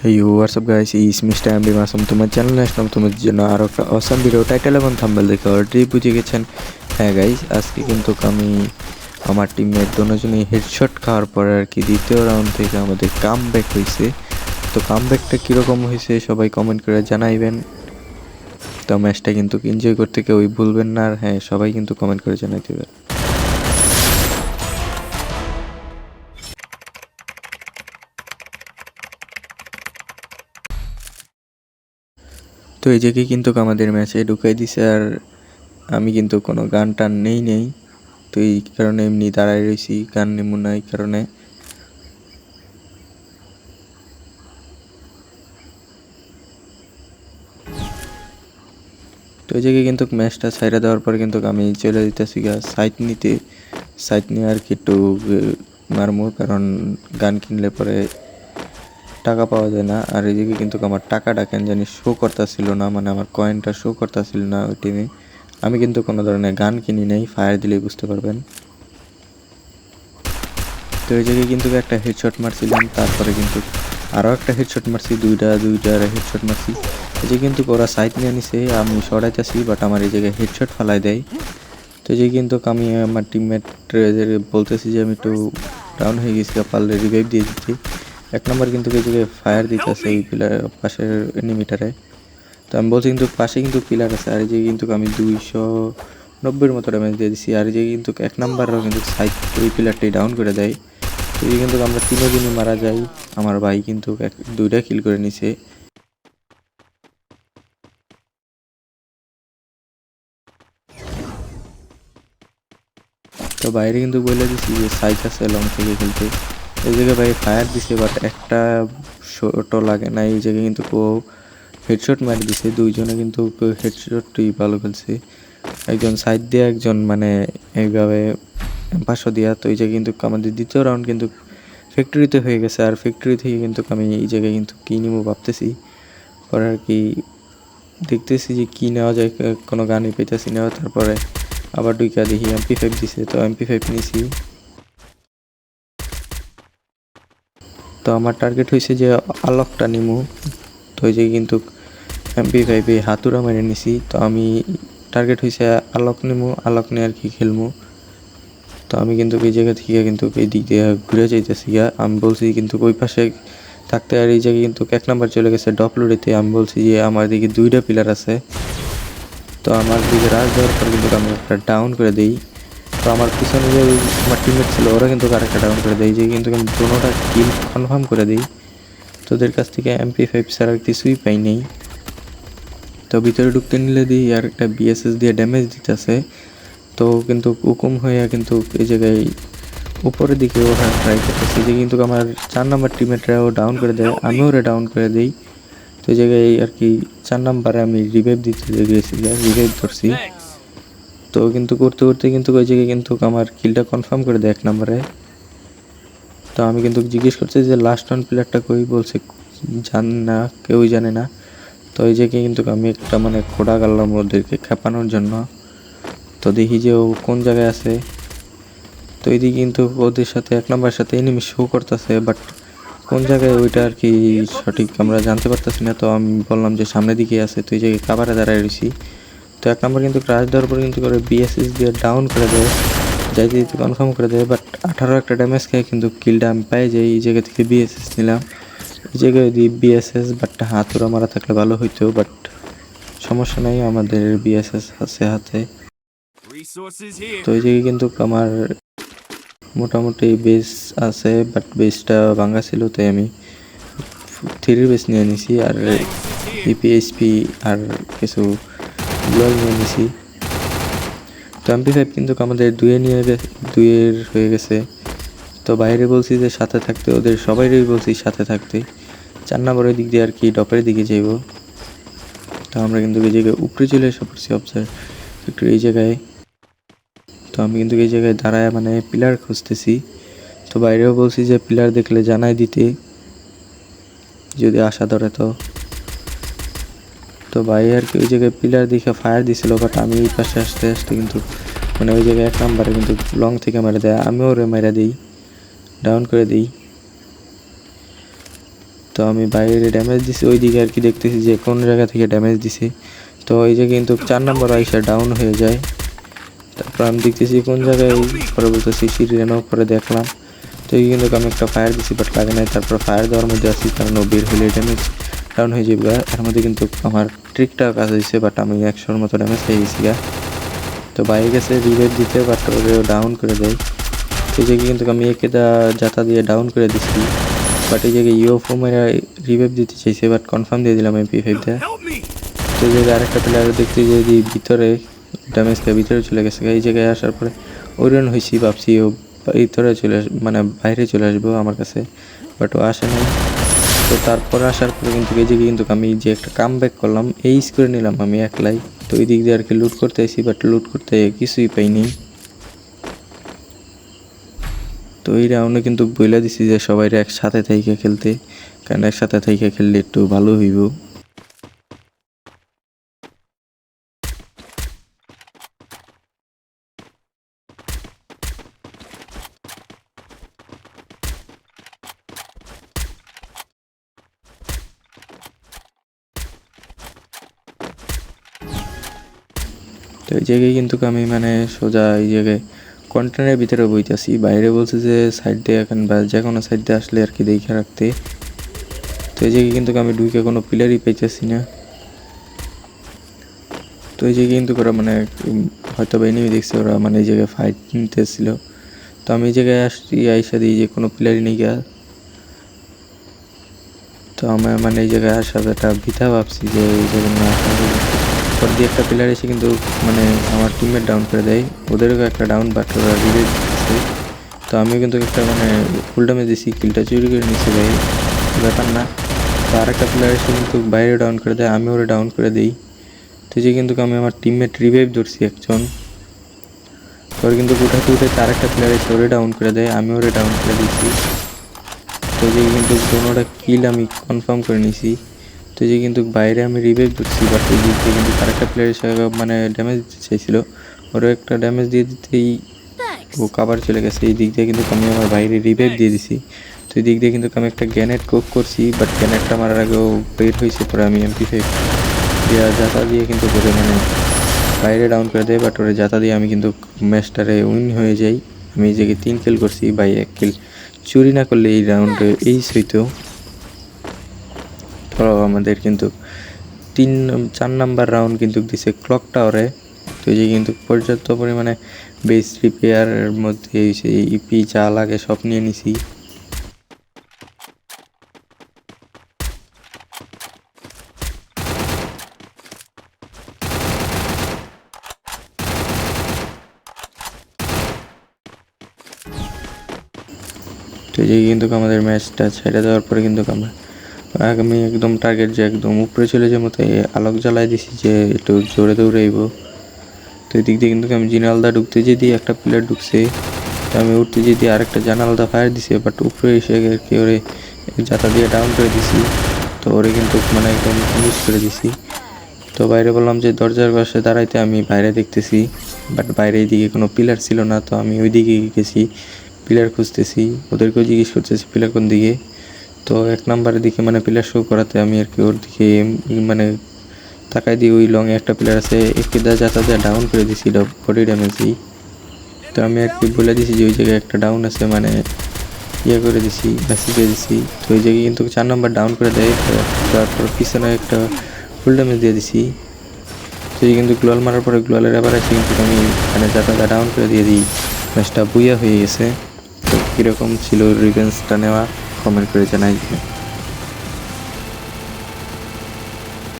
Hey, what's up guys? It's Mr. MB Masum. তোমার চ্যানেলে আসলাম তোমার জন্য আরও একটা অসাম ভিডিও টাইটেল এবং থাম্বনেল দেখে অলরেডি বুঝে গেছেন। হ্যাঁ গাইস, আজকে কিন্তু আমি আমার টিমমেট দুজনেই হেডশট খাওয়ার পরে আর কি দ্বিতীয় রাউন্ড থেকে আমাদের কামব্যাক হয়েছে। তো কামব্যাকটা কীরকম হয়েছে সবাই কমেন্ট করে জানাইবেন। তো ম্যাচটা কিন্তু এনজয় করতে কেউই ভুলবেন না, আর হ্যাঁ সবাই কিন্তু কমেন্ট করে জানাইতে হবে। তো এই জায়গায় কিন্তু আমাদের ম্যাচে ঢুকাই দিছে, আর আমি কিন্তু কোনো গান টান নেই। তো এই কারণে এমনি দাঁড়ায় রয়েছি, গান নেমু না এই কারণে। তো এই জায়গায় কিন্তু ম্যাচটা ছাইড়া দেওয়ার পর কিন্তু আমি চলে যেতেছি সাইট নিতে। সাইট নিয়ে আর কি একটু মারমু, কারণ গান কিনলে পরে টাকা পাওয়া যায় না। আর এই জায়গায় কিন্তু আমার টাকাটা কেন জানি শো করতেছিল না, মানে আমার কয়েনটা শো করতেছিল না ওই টিমে। আমি কিন্তু কোনো ধরনের গান কিনি নাই, ফায়ার দিলেই বুঝতে পারবেন। তো এই জায়গায় কিন্তু একটা হেডশট মারছিলাম, তারপরে কিন্তু আরও একটা হেডশট মারছি, দুইটা হেডশট মারছি। এই যে কিন্তু ওরা সাইড নিয়ে নিছে, আমি সরাইতেছি বাট আমার এই জায়গায় হেডশট ফালাই দেয়। তো এই যে কিন্তু আমি আমার টিমমেট বলতেছি যে আমি একটু ডাউন হয়ে গেছি, পারলে রিভাইভ দিয়ে দিচ্ছি। এক নম্বর কিন্তু এই জায়গায় ফায়ার দিতেছে এই পিলার পাশের এনিমিটারে। তো আমি বলছি কিন্তু পাশে কিন্তু পিলার আছে, আর এই যে কিন্তু আমি 290 মতো ড্যামেজ দিয়ে দিচ্ছি। আর এই যে কিন্তু এক নম্বরও কিন্তু সাইড ওই পিলারটি ডাউন করে দেয়। তো এই কিন্তু আমরা তিনজনই মারা যাই। আমার ভাই কিন্তু দুইটা কিল করে নিছে। তো বাইরে কিন্তু বলে দিছি যে সাইক আছে লং থেকে খেলতে। এই জায়গায় ভাই ফায়ার দিছে বাট একটা শটও লাগে না। এই জায়গায় কিন্তু হেডশট মারি দিছে, দুইজনে কিন্তু হেডশটই ভালো খেলছে। একজন সাইড দিয়ে, একজন মানে এইভাবে 500 দিয়া। তো এই জায়গায় কিন্তু আমাদের দ্বিতীয় রাউন্ড কিন্তু ফ্যাক্টরিতে হয়ে গেছে, আর ফ্যাক্টরি থেকে কিন্তু আমি এই জায়গায় কিন্তু কী নিবো ভাবতেছি। পরে আর কি দেখতেছি যে কী নেওয়া যায়, কোনো গানই পেতেছি না। তারপরে আবার দুইটা দেখি MP5 দিছে, তো MP5 নিছি। তো আমার টার্গেট হয়েছে যে আলকটা নিমু। তো এই যে কিন্তু MP5 হাতুড়া মেরে নিছি। তো আমি টার্গেট হয়েছে আলক নিমু, আলক নিয়ে আর কি খেলমু। তো আমি কিন্তু এই জায়গা থেকে কিন্তু এই দিক দিয়ে ঘুরে যাইতেছি আমি বলছি কিন্তু ওই পাশে থাকতে, আর এই জায়গায় কিন্তু 1 নাম্বার চলে গেছে ডপলোডেতে। আমি বলছি যে আমার দিকে দুইটা পিলার আছে, তো আমার দিকে রাশ দেওয়ার পর কিন্তু আমি একটা ডাউন করে দিই। তো আমার পিছনে যে আমার টিমমেট ছিল ওরা কিন্তু আরেকটা ডাউন করে দেয়, যে কিন্তু আমি দুটোটা কিল কনফার্ম করে দিই। তোদের কাছ থেকে MP5 ছাড়া আর কিছুই পাই নেই। তো ভিতরে ঢুকতে নিলে দিই আর একটা BSS দিয়ে ড্যামেজ দিতেছে। তো কিন্তু হুকুম হয়ে কিন্তু এই জায়গায় উপরের দিকে ওঠা ট্রাই করতেছি, যে কিন্তু আমার 4 নাম্বার টিমমেটরাও ডাউন করে দেয়, আমিও ওরা ডাউন করে দিই। তো এই জায়গায় আর কি 4 নাম্বারে আমি রিভাইভ দিতে গিয়েছি, রিভাইভ ধরছি। তো কিন্তু করতে করতে কিন্তু ওই জায়গায় কিন্তু আমার কিলটা কনফার্ম করে দেয় 1 নাম্বারে। তো আমি কিন্তু জিজ্ঞেস করছি যে লাস্ট ওয়ান প্লেয়ারটা কই, বলছে জানি না, কেউই জানে না। তো এই জায়গায় কিন্তু আমি একটা মানে খোঁড়া গাল্লাম ওদেরকে খেপানোর জন্য। তো দেখি যে ও কোন জায়গায় আছে। তো এইদিকে কিন্তু ওদের সাথে 1 নাম্বার সাথে এনিমি শো করতেছে, বাট কোন জায়গায় ওইটা আর কি সঠিক আমরা জানতে পারতেছি না। তো আমি বললাম যে সামনের দিকে আছে, তো এই জায়গায় কাভারে দাঁড়ায় রয়েছি। তো 1 নাম্বার কিন্তু ক্রাশ দেওয়ার পর কিন্তু করে BSS দিয়ে ডাউন করে দেয়, যাইতে কনফার্ম করে দেয়। বাট 18 একটা ড্যামেজ খেয়ে কিন্তু কিলটা আমি পাই যাই। এই জায়গা থেকে BSS নিলাম, এই জায়গায় দিই BSS, বাট হাতুড়া মারা থাকলে ভালো হইতো, বাট সমস্যা নাই, আমাদের BSS আছে হাতে। তো এই জায়গায় কিন্তু আমার মোটামুটি বেস আছে, বাট বেসটা ভাঙা ছিল, তাই আমি 3 বেস নিয়ে নিছি, আর EPSP আর কিছু গ্লোয়াল নিয়ে নিছি। তো MP5 কিন্তু আমাদের দুইয়ের হয়ে গেছে। তো বাইরে বলছি যে সাথে থাকতে, ওদের সবাইরই বলছি সাথে থাকতে। 4 নম্বরের দিক দিয়ে আর কি ডপের দিকে যাইব। তো আমরা কিন্তু এই জায়গায় উপরে চলে এসে পড়ছি অবজার্ভ একটু এই জায়গায়। তো আমি কিন্তু এই জায়গায় দাঁড়ায় মানে পিলার খুঁজতেছি। তো বাইরেও বলছি যে পিলার দেখলে জানাই দিতে, যদি আশা ধরে। তো ভাই আর কি ওই জায়গায় পিলার দেখে ফায়ার দিছিল, বাট আমি এই পাশে আসতে আসতে কিন্তু মানে ওই জায়গায় 1 নাম্বারে কিন্তু লং থেকে মেরে দেয়, আমিও ওরে মেরে দিই, ডাউন করে দিই। তো আমি বাইরে ড্যামেজ দিছি ওইদিকে আর কি, দেখতেছি যে কোন জায়গা থেকে ড্যামেজ দিছি। তো এই যে কিন্তু 4 নম্বর আইসা ডাউন হয়ে যায়। তারপর আমি দেখতেছি কোন জায়গায়, পরে বলতেছি সিরিয়ানো, পরে দেখলাম তো এই কিন্তু আমি একটা ফায়ার দিছি বাট লাগে নাই। তারপর ফায়ার দেওয়ার মধ্যে আছি, কারণ ও বের হলে ড্যামেজ ডাউন হয়ে যাবে। এর মধ্যে কিন্তু আমার ট্রিকটা কাজ হয়েছে, বাট আমি 100-র মতো ড্যামেজ পেয়ে গেছি গা। তো বাইরে গেছে রিভাইভ দিতে, বাট ওরেও ডাউন করে দেয়। তো এই জায়গায় কিন্তু আমি একে যাতা দিয়ে ডাউন করে দিচ্ছি, বাট এই জায়গায় ইউএফও মেরা রিভাইভ দিতে চাইছে, বাট কনফার্ম দিয়ে দিলাম MP5 দিয়ে। তো এই জায়গায় আরেকটা প্লেয়ার দেখতে যে ভিতরে ড্যামেজ খেয়ে ভিতরে চলে গেছে। এই জায়গায় আসার পরে ওরিয়ন হয়েছি, ভাবছি ও ভিতরে চলে মানে বাইরে চলে আসবো আমার কাছে, বাট ও আসে নাই। তো তারপর আসার পরে কিন্তু এই জায়গায় কিন্তু আমি যে একটা কাম ব্যাক করলাম, এই করে নিলাম আমি একলাই। তো ওই দিক দিয়ে আর কি লুট করতে আসি, বাট লুট করতে কিছুই পাইনি। তো এই রাউন্ডে কিন্তু বইলা দিছি যে সবাই একসাথে থাইকে খেলতে, কারণ একসাথে থাইকে খেললে একটু ভালো হইব। তো এই জায়গায় কিন্তু আমি মানে সোজা এই জায়গায় কন্টেনারের ভিতরে বইতেছি, বাইরে বলছে যে সাইড দিয়ে এখন বা যে কোনো সাইড দিয়ে আসলে আর কি দেখে রাখতে। তো এই জায়গায় কিন্তু আমি ঢুকে কোনো পিলারই পাইতেছি না। তো এই জায়গায় কিন্তু ওরা মানে হয়তো বা এনিমি দেখছে, ওরা মানে এই জায়গায় ফাইট নিতেছিল। তো আমি এই জায়গায় আসছি, আইসা দিই যে কোনো পিলারই নেই গা। তো আমার মানে এই জায়গায় আসার একটা ভিতা ভাবছি যে এই জায়গায় না পর দিয়ে একটা প্লেয়ার এসে কিন্তু মানে আমার টিমমেট ডাউন করে দেয়, ওদেরও একটা ডাউন, বাট ওরা রিভাইভ দিচ্ছে। তো আমিও কিন্তু একটা মানে ফুল ড্যামেজ দিছি, কিলটা চুরি করে নিচ্ছে ভাই, ব্যাপার না। তো আরেকটা প্লেয়ার এসে কিন্তু বাইরে ডাউন করে দেয়, আমি ওরা ডাউন করে দিই। তো যে কিন্তু আমি আমার টিমমেট রিভাইভ ধরছি একজন, পরে কিন্তু উঠাতে উঠাতে আরেকটা প্লেয়ার এসে ওরে ডাউন করে দেয়, আমি ওরে ডাউন করে দিচ্ছি। তো যে কিন্তু কোনোটা কিল আমি কনফার্ম করে নিছি। তো যে কিন্তু বাইরে আমি রিভাইভ করছি, বাট এই দিক দিয়ে কিন্তু আরেকটা প্লেয়ার হিসেবে মানে ড্যামেজ দিতে চাইছিল, ওরও একটা ড্যামেজ দিয়ে দিতেই ও কাবার চলে গেছে। এই দিক দিয়ে কিন্তু আমি আমার বাইরে রিভাইভ দিয়ে দিছি। তো এই দিক দিয়ে কিন্তু আমি একটা গ্যানেট কোক করছি, বাট গ্যানেটটা মারার আগেও বের হয়েছে, পরে আমি MP5 দিয়ে জাতা দিয়ে কিন্তু করে মানে বাইরে ডাউন করে দেয়, বাট ওরে জাতা দিয়ে আমি কিন্তু ম্যাচটারে উইন হয়ে যাই। আমি এই জায়গায় 3 কিল করছি, বাই 1 কিল চুরি না করলে এই রাউন্ডে এই হইতো। তো আমাদের কিন্তু 4 নাম্বার রাউন্ড কিন্তু দিছে ক্লক টাওয়ারে। তো এই যে কিন্তু পর্যাপ্ত পরিমাণে বেস রিপেয়ারের মধ্যে ইপি যা লাগে সব নিয়ে নিছি। তো এই যে কিন্তু আমাদের ম্যাচটা ছেড়ে দেওয়ার পরে কিন্তু আমি একদম টার্গেট যে একদম উপরে চলে যাবো, তাই আলোক জ্বালাই দিছি যে একটু জোরে দৌড়াইব। তো এই দিক দিয়ে কিন্তু আমি জিনালদা ঢুকতে যেদি একটা প্লেয়ার ঢুকছে, তো আমি উঠতে যেদি আরেকটা জানালদা ফায়ার দিছে, বাট উপরে এসে আর কি ওরে জাতা দিয়ে ডাউন করে দিছি। তো ওরে কিন্তু মানে একদম মিস করে দিছি। তো বাইরে বললাম যে দরজার পাশে দাঁড়াইতে, আমি বাইরে দেখতেছি, বাট বাইরে এইদিকে কোনো পিলার ছিল না। তো আমি ওই দিকে গেছি, পিলার খুঁজতেছি, ওদেরকেও জিজ্ঞেস করতেছি পিলার কোন দিকে। তো 1 নাম্বারের দিকে মানে পিলার শো করাতে আমি আর কি ওর দিকে মানে তাকাই দিয়ে ওই লংয়ে একটা প্লেয়ার আছে, একে যাতা দিয়ে ডাউন করে দিছি বডি ড্যামেজই। তো আমি আর কি বলে দিছি যে ওই জায়গায় একটা ডাউন আছে, মানে ইয়ে করে দিছি, মেসেজ দিয়ে দিছি। তো ওই জায়গায় কিন্তু 4 নাম্বার ডাউন করে দেয়, তারপর পিছনে একটা ফুল ড্যামেজ দিয়ে দিছি। তো এই কিন্তু গ্লোয়াল মারার পরে গ্লোয়ালের আবার আছে কিন্তু আমি মানে যাতাটা ডাউন করে দিয়ে দিই, ম্যাচটা বুইয়া হয়ে গেছে। তো কীরকম ছিল রিভেঞ্জটা নেওয়া, কমেন্ট করে জানাই।